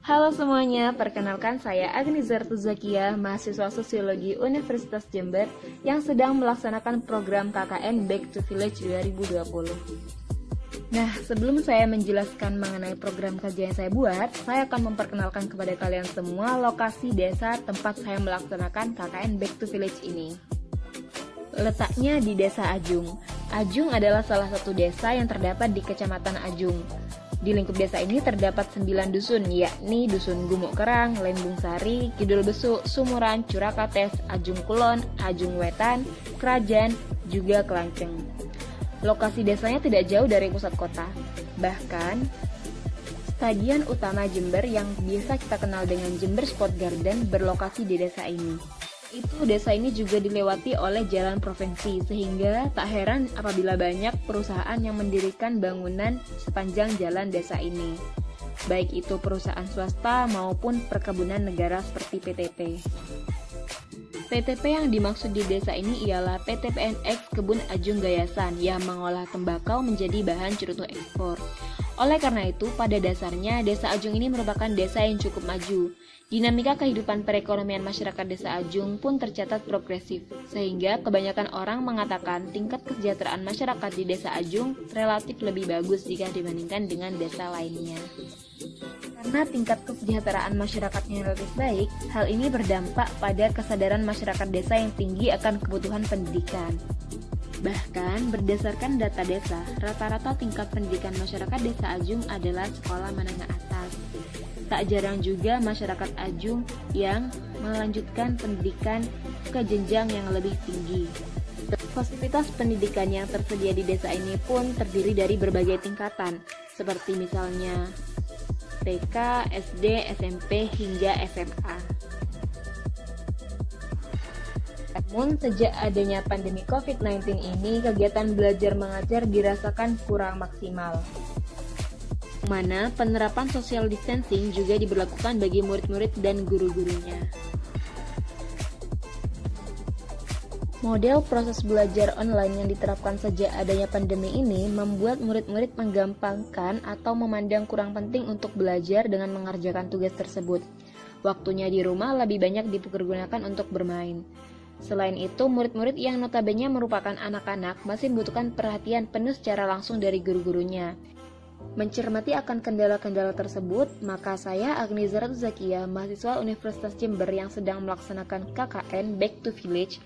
Halo semuanya, perkenalkan saya Agni Zartuzakia, mahasiswa Sosiologi Universitas Jember yang sedang melaksanakan program KKN Back to Village 2020. Nah, sebelum saya menjelaskan mengenai program kerja yang saya buat, saya akan memperkenalkan kepada kalian semua lokasi desa tempat saya melaksanakan KKN Back to Village ini. Letaknya di Desa Ajung. Ajung adalah salah satu desa yang terdapat di Kecamatan Ajung. Di lingkup desa ini terdapat 9 dusun, yakni Dusun Gumuk Kerang, Lembung Sari, Kidul Besuk, Sumuran, Curakates, Ajung Kulon, Ajung Wetan, Kerajaan, juga Kelanceng. Lokasi desanya tidak jauh dari pusat kota. Bahkan, stadion utama Jember yang biasa kita kenal dengan Jember Sport Garden berlokasi di desa ini. Desa ini juga dilewati oleh jalan provinsi, sehingga tak heran apabila banyak perusahaan yang mendirikan bangunan sepanjang jalan desa ini, baik itu perusahaan swasta maupun perkebunan negara seperti PTP. PTP yang dimaksud di desa ini ialah PT PNX Kebun Ajung Gayasan yang mengolah tembakau menjadi bahan cerutu ekspor. Oleh karena itu, pada dasarnya Desa Ajung ini merupakan desa yang cukup maju. Dinamika kehidupan perekonomian masyarakat Desa Ajung pun tercatat progresif, sehingga kebanyakan orang mengatakan tingkat kesejahteraan masyarakat di Desa Ajung relatif lebih bagus jika dibandingkan dengan desa lainnya. Karena tingkat kesejahteraan masyarakatnya relatif baik, hal ini berdampak pada kesadaran masyarakat desa yang tinggi akan kebutuhan pendidikan. Bahkan, berdasarkan data desa, rata-rata tingkat pendidikan masyarakat Desa Ajung adalah sekolah menengah atas. Tak jarang juga masyarakat Ajung yang melanjutkan pendidikan ke jenjang yang lebih tinggi. Fasilitas pendidikan yang tersedia di desa ini pun terdiri dari berbagai tingkatan, seperti misalnya TK, SD, SMP, hingga SMA. Namun, sejak adanya pandemi COVID-19 ini, kegiatan belajar mengajar dirasakan kurang maksimal. Mana penerapan social distancing juga diberlakukan bagi murid-murid dan guru-gurunya. Model proses belajar online yang diterapkan sejak adanya pandemi ini membuat murid-murid menggampangkan atau memandang kurang penting untuk belajar dengan mengerjakan tugas tersebut. Waktunya di rumah lebih banyak dipergunakan untuk bermain. Selain itu, murid-murid yang notabene merupakan anak-anak masih membutuhkan perhatian penuh secara langsung dari guru-gurunya. Mencermati akan kendala-kendala tersebut, maka saya Agni Zartuzakia, mahasiswa Universitas Jember yang sedang melaksanakan KKN Back to Village,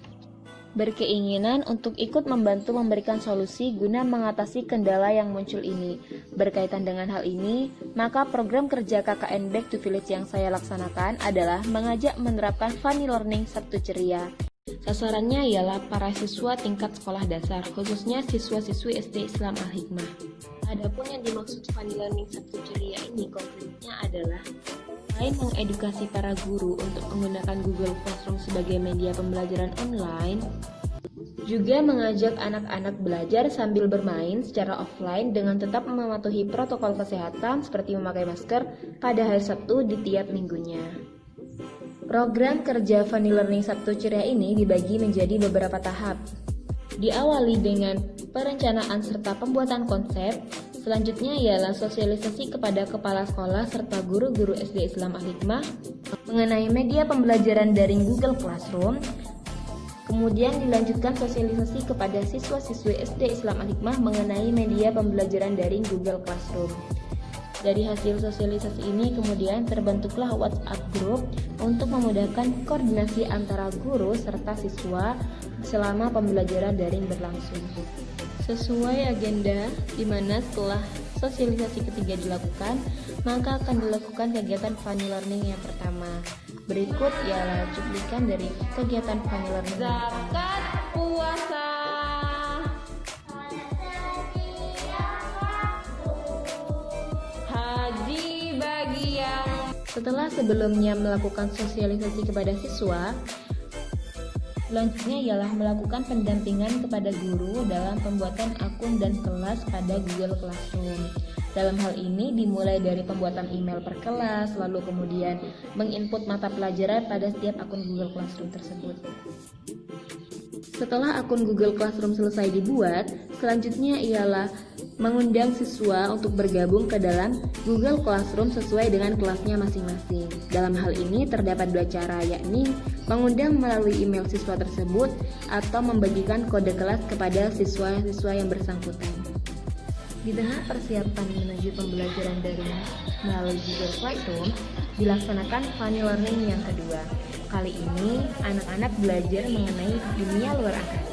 berkeinginan untuk ikut membantu memberikan solusi guna mengatasi kendala yang muncul ini. Berkaitan dengan hal ini, maka program kerja KKN Back to Village yang saya laksanakan adalah mengajak menerapkan Funny Learning Sabtu Ceria. Sasarannya ialah para siswa tingkat sekolah dasar, khususnya siswa-siswi SD Islam Al-Hikmah. Adapun yang dimaksud Funny Learning Sabtu Ceria ini konkretnya adalah selain mengedukasi para guru untuk menggunakan Google Classroom sebagai media pembelajaran online, juga mengajak anak-anak belajar sambil bermain secara offline dengan tetap mematuhi protokol kesehatan seperti memakai masker pada hari Sabtu di tiap minggunya. Program kerja Funny Learning Sabtu Ceria ini dibagi menjadi beberapa tahap. Diawali dengan perencanaan serta pembuatan konsep, selanjutnya ialah sosialisasi kepada kepala sekolah serta guru-guru SD Islam Al-Hikmah mengenai media pembelajaran daring Google Classroom. Kemudian dilanjutkan sosialisasi kepada siswa-siswi SD Islam Al-Hikmah mengenai media pembelajaran daring Google Classroom. Dari hasil sosialisasi ini kemudian terbentuklah WhatsApp group untuk memudahkan koordinasi antara guru serta siswa selama pembelajaran daring berlangsung. Sesuai agenda, di mana setelah sosialisasi ketiga dilakukan, maka akan dilakukan kegiatan Funny Learning yang pertama. Berikut ialah cuplikan dari kegiatan Funny Learning yang pertama. Zakat puasa. Haji bagi yang... Setelah sebelumnya melakukan sosialisasi kepada siswa, selanjutnya ialah melakukan pendampingan kepada guru dalam pembuatan akun dan kelas pada Google Classroom. Dalam hal ini dimulai dari pembuatan email per kelas, lalu kemudian menginput mata pelajaran pada setiap akun Google Classroom tersebut. Setelah akun Google Classroom selesai dibuat, selanjutnya ialah mengundang siswa untuk bergabung ke dalam Google Classroom sesuai dengan kelasnya masing-masing. Dalam hal ini terdapat dua cara, yakni mengundang melalui email siswa tersebut atau membagikan kode kelas kepada siswa-siswa yang bersangkutan. Di tengah persiapan menuju pembelajaran daring melalui Google Classroom, dilaksanakan funny learning yang kedua. Kali ini, anak-anak belajar mengenai dunia luar angkasa.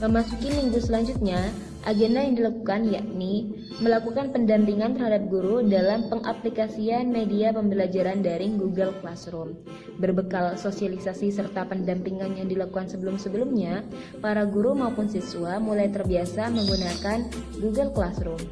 Memasuki minggu selanjutnya, agenda yang dilakukan yakni melakukan pendampingan terhadap guru dalam pengaplikasian media pembelajaran daring Google Classroom. Berbekal sosialisasi serta pendampingan yang dilakukan sebelum-sebelumnya, para guru maupun siswa mulai terbiasa menggunakan Google Classroom.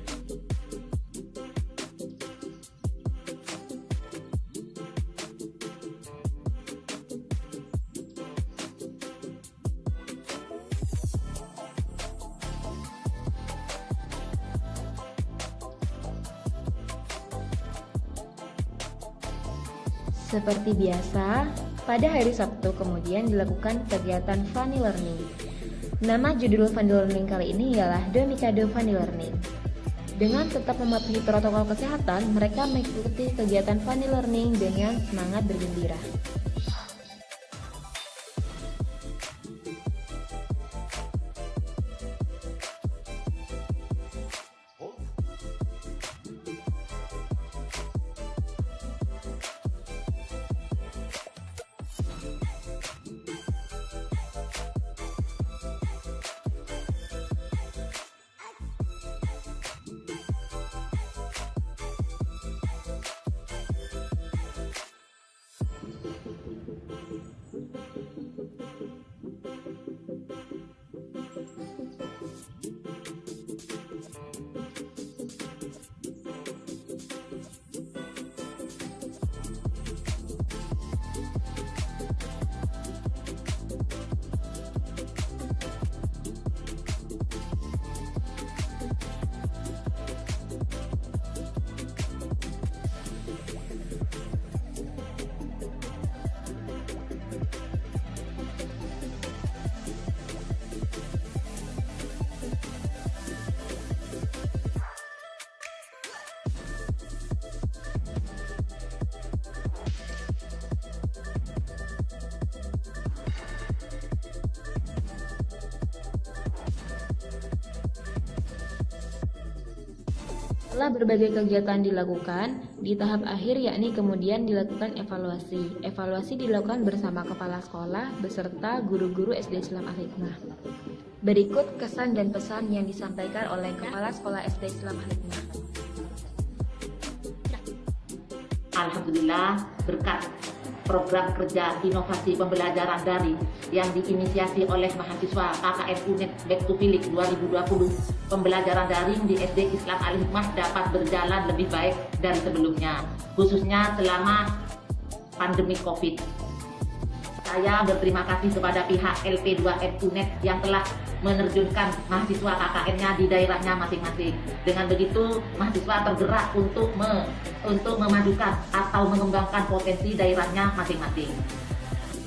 Seperti biasa, pada hari Sabtu kemudian dilakukan kegiatan funny learning. Nama judul funny learning kali ini ialah Domikado Funny Learning. Dengan tetap mematuhi protokol kesehatan, mereka mengikuti kegiatan funny learning dengan semangat bergembira. Setelah berbagai kegiatan dilakukan, di tahap akhir yakni kemudian dilakukan evaluasi. Evaluasi dilakukan bersama kepala sekolah beserta guru-guru SD Islam Al-Hikmah. Berikut kesan dan pesan yang disampaikan oleh kepala sekolah SD Islam Al-Hikmah. Alhamdulillah, berkat program kerja inovasi pembelajaran daring yang diinisiasi oleh mahasiswa KKN UNED Back to Village 2020, pembelajaran daring di SD Islam Al-Hikmah dapat berjalan lebih baik dari sebelumnya, khususnya selama pandemi COVID. Saya berterima kasih kepada pihak LP2N UNED yang telah menerjunkan mahasiswa KKN-nya di daerahnya masing-masing. Dengan begitu, mahasiswa tergerak untuk memajukan atau mengembangkan potensi daerahnya masing-masing.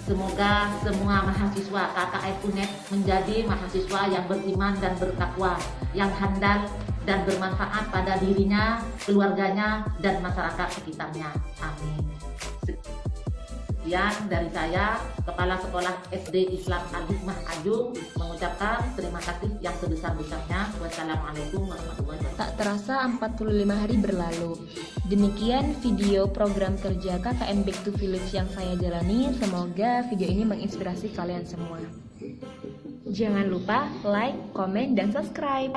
Semoga semua mahasiswa KKN UNED menjadi mahasiswa yang beriman dan bertakwa, yang handal dan bermanfaat pada dirinya, keluarganya, dan masyarakat sekitarnya. Amin. Sekian dari saya, Kepala Sekolah SD Islam Al-Hikmah Ajung, mengucapkan terima kasih yang sebesar-besarnya. Wassalamualaikum warahmatullahi wabarakatuh. Tak terasa 45 hari berlalu. Demikian video program kerja KKN Back to Village yang saya jalani. Semoga video ini menginspirasi kalian semua. Jangan lupa like, komen, dan subscribe.